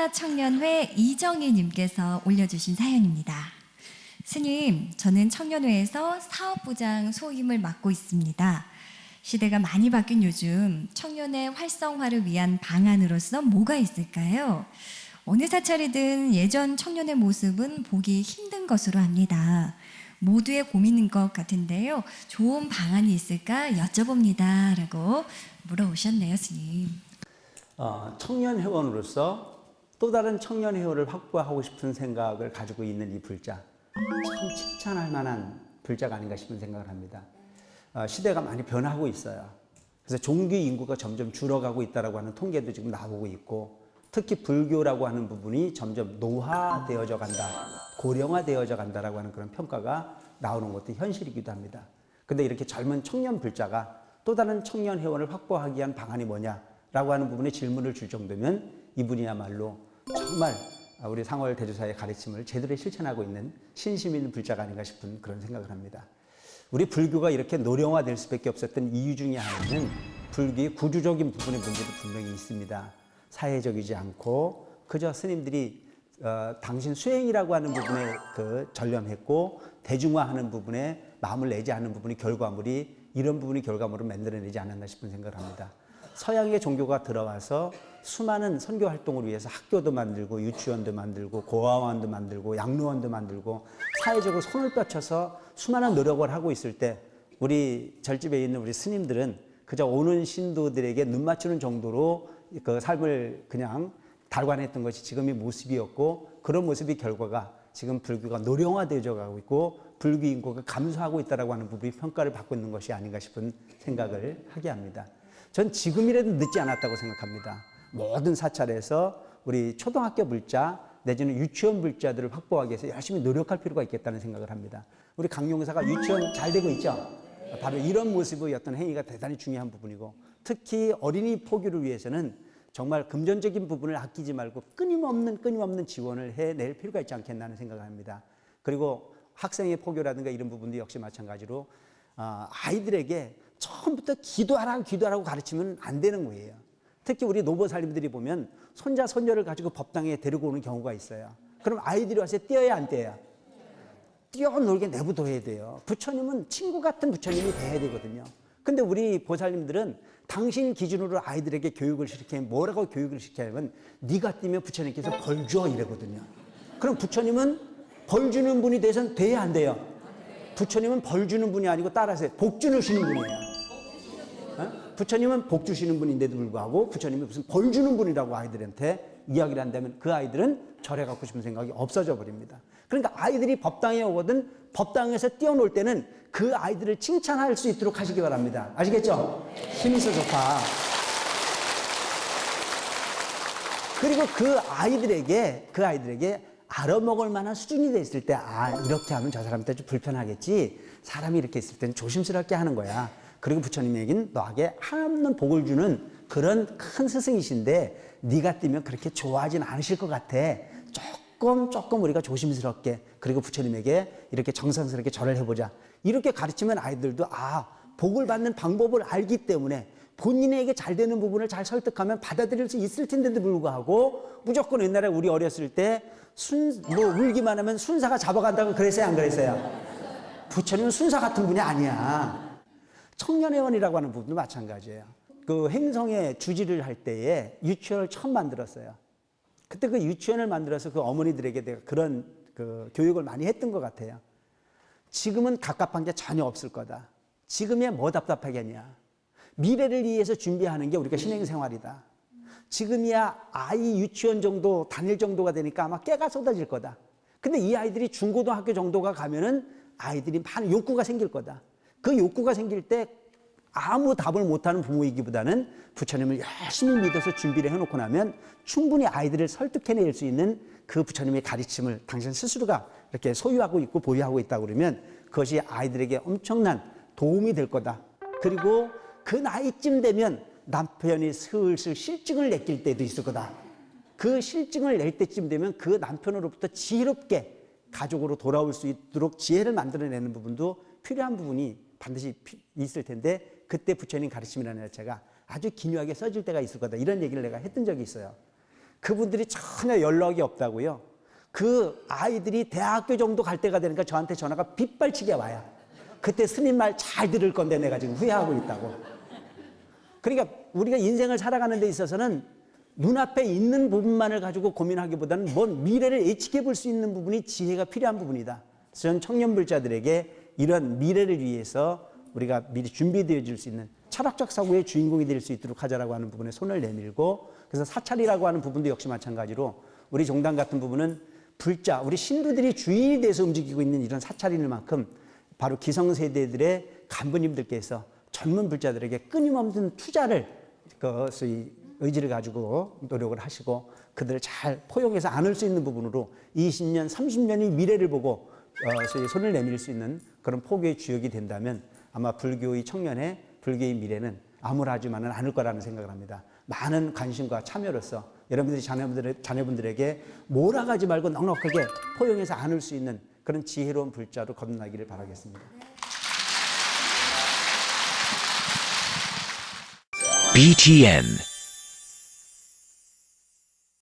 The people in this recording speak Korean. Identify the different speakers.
Speaker 1: 청년회 이정희님께서 올려주신 사연입니다. 스님, 저는 청년회에서 사업부장 소임을 맡고 있습니다. 시대가 많이 바뀐 요즘 청년의 활성화를 위한 방안으로서 뭐가 있을까요? 어느 사찰이든 예전 청년의 모습은 보기 힘든 것으로 합니다. 모두의 고민인 것 같은데요. 좋은 방안이 있을까 여쭤봅니다. 라고 물어오셨네요, 스님.
Speaker 2: 청년 회원으로서 또 다른 청년 회원을 확보하고 싶은 생각을 가지고 있는 이 불자, 참 칭찬할 만한 불자가 아닌가 싶은 생각을 합니다. 시대가 많이 변하고 있어요. 그래서 종교 인구가 점점 줄어가고 있다고 하는 통계도 지금 나오고 있고, 특히 불교라고 하는 부분이 점점 노화되어져 간다, 고령화되어져 간다라고 하는 그런 평가가 나오는 것도 현실이기도 합니다. 근데 이렇게 젊은 청년 불자가 또 다른 청년 회원을 확보하기 위한 방안이 뭐냐라고 하는 부분에 질문을 줄 정도면 이분이야말로 정말 우리 상월 대주사의 가르침을 제대로 실천하고 있는 신심 있는 불자가 아닌가 싶은 그런 생각을 합니다. 우리 불교가 이렇게 노령화될 수밖에 없었던 이유 중에 하나는 불교의 구조적인 부분의 문제도 분명히 있습니다. 사회적이지 않고 그저 스님들이 당신 수행이라고 하는 부분에 전념했고 대중화하는 부분에 마음을 내지 않는 부분이 결과물이 이런 부분이 결과물을 만들어내지 않았나 싶은 생각을 합니다. 서양의 종교가 들어와서 수많은 선교 활동을 위해서 학교도 만들고 유치원도 만들고 고아원도 만들고 양로원도 만들고 사회적으로 손을 뻗쳐서 수많은 노력을 하고 있을 때 우리 절집에 있는 우리 스님들은 그저 오는 신도들에게 눈 맞추는 정도로 그 삶을 그냥 달관했던 것이 지금의 모습이었고, 그런 모습의 결과가 지금 불교가 노령화되어 가고 있고 불교 인구가 감소하고 있다고 하는 부분이 평가를 받고 있는 것이 아닌가 싶은 생각을 하게 합니다. 전 지금이라도 늦지 않았다고 생각합니다. 모든 사찰에서 우리 초등학교 불자 내지는 유치원 불자들을 확보하기 위해서 열심히 노력할 필요가 있겠다는 생각을 합니다. 우리 강용사가 유치원 잘 되고 있죠? 바로 이런 모습의 어떤 행위가 대단히 중요한 부분이고, 특히 어린이 포교를 위해서는 정말 금전적인 부분을 아끼지 말고 끊임없는 지원을 해낼 필요가 있지 않겠나 하는 생각을 합니다. 그리고 학생의 포교라든가 이런 부분도 역시 마찬가지로 아이들에게 처음부터 기도하라고 가르치면 안 되는 거예요. 특히 우리 노보살님들이 보면 손자 손녀를 가지고 법당에 데리고 오는 경우가 있어요. 그럼 아이들이 와서 떼어야 안 떼어야? 뛰어놀게 내부둬야 돼요. 부처님은 친구 같은 부처님이 돼야 되거든요. 근데 우리 보살님들은 당신 기준으로 아이들에게 교육을 시키면 뭐라고 교육을 시키냐면 네가 뛰면 부처님께서 벌 줘 이러거든요. 그럼 부처님은 벌 주는 분이 돼야 안 돼요? 부처님은 벌 주는 분이 아니고 따라서 복 주시는 분이에요. 부처님은 복 주시는 분인데도 불구하고 부처님이 무슨 벌 주는 분이라고 아이들한테 이야기를 한다면 그 아이들은 절에 가고 싶은 생각이 없어져 버립니다. 그러니까 아이들이 법당에 오거든 법당에서 뛰어놀 때는 그 아이들을 칭찬할 수 있도록 하시기 바랍니다. 아시겠죠? 힘이 있어 좋다. 그리고 그 아이들에게 알아먹을 만한 수준이 돼 있을 때 이렇게 하면 저 사람한테 좀 불편하겠지. 사람이 이렇게 있을 때는 조심스럽게 하는 거야. 그리고 부처님에게는 너에게 한없는 복을 주는 그런 큰 스승이신데 네가 뛰면 그렇게 좋아하진 않으실 것 같아. 조금 우리가 조심스럽게, 그리고 부처님에게 이렇게 정성스럽게 절을 해보자. 이렇게 가르치면 아이들도 복을 받는 방법을 알기 때문에 본인에게 잘 되는 부분을 잘 설득하면 받아들일 수 있을 텐데도 불구하고 무조건 옛날에 우리 어렸을 때 울기만 하면 순사가 잡아간다고 그랬어요, 안 그랬어요? 부처님은 순사 같은 분이 아니야. 청년회원이라고 하는 부분도 마찬가지예요. 그 행성에 주지를 할 때에 유치원을 처음 만들었어요. 그때 그 유치원을 만들어서 그 어머니들에게 내가 그런 교육을 많이 했던 것 같아요. 지금은 갑갑한 게 전혀 없을 거다. 지금이야 뭐 답답하겠냐. 미래를 위해서 준비하는 게 우리가 신행생활이다. 지금이야 아이 유치원 정도 다닐 정도가 되니까 아마 깨가 쏟아질 거다. 근데 이 아이들이 중고등학교 정도가 가면은 아이들이 많은 욕구가 생길 거다. 그 욕구가 생길 때 아무 답을 못하는 부모이기보다는 부처님을 열심히 믿어서 준비를 해놓고 나면 충분히 아이들을 설득해낼 수 있는 그 부처님의 가르침을 당신 스스로가 이렇게 소유하고 있고 보유하고 있다고 그러면 그것이 아이들에게 엄청난 도움이 될 거다. 그리고 그 나이쯤 되면 남편이 슬슬 실증을 내낄 때도 있을 거다. 그 실증을 낼 때쯤 되면 그 남편으로부터 지혜롭게 가족으로 돌아올 수 있도록 지혜를 만들어내는 부분도 필요한 부분이 반드시 있을 텐데, 그때 부처님 가르침이라는 자체가 아주 기묘하게 써질 때가 있을 거다. 이런 얘기를 내가 했던 적이 있어요. 그분들이 전혀 연락이 없다고요. 그 아이들이 대학교 정도 갈 때가 되니까 저한테 전화가 빗발치게 와요. 그때 스님 말 잘 들을 건데 내가 지금 후회하고 있다고. 그러니까 우리가 인생을 살아가는 데 있어서는 눈앞에 있는 부분만을 가지고 고민하기보다는 먼 미래를 예측해 볼 수 있는 부분이 지혜가 필요한 부분이다. 그래서 저는 청년 불자들에게 이런 미래를 위해서 우리가 미리 준비되어 줄 수 있는 철학적 사고의 주인공이 될 수 있도록 하자라고 하는 부분에 손을 내밀고, 그래서 사찰이라고 하는 부분도 역시 마찬가지로 우리 종단 같은 부분은 불자, 우리 신도들이 주인이 돼서 움직이고 있는 이런 사찰인 만큼 바로 기성세대들의 간부님들께서 젊은 불자들에게 끊임없는 투자를 소위 의지를 가지고 노력을 하시고 그들을 잘 포용해서 안을 수 있는 부분으로 20년, 30년의 미래를 보고 소위 손을 내밀 수 있는 그런 포교의 주역이 된다면 아마 불교의 청년의 불교의 미래는 암울하지만은 않을 거라는 생각을 합니다. 많은 관심과 참여로서 여러분들이 자녀분들에게 몰아가지 말고 넉넉하게 포용해서 안을 수 있는 그런 지혜로운 불자로 거듭나기를 바라겠습니다.
Speaker 3: BTN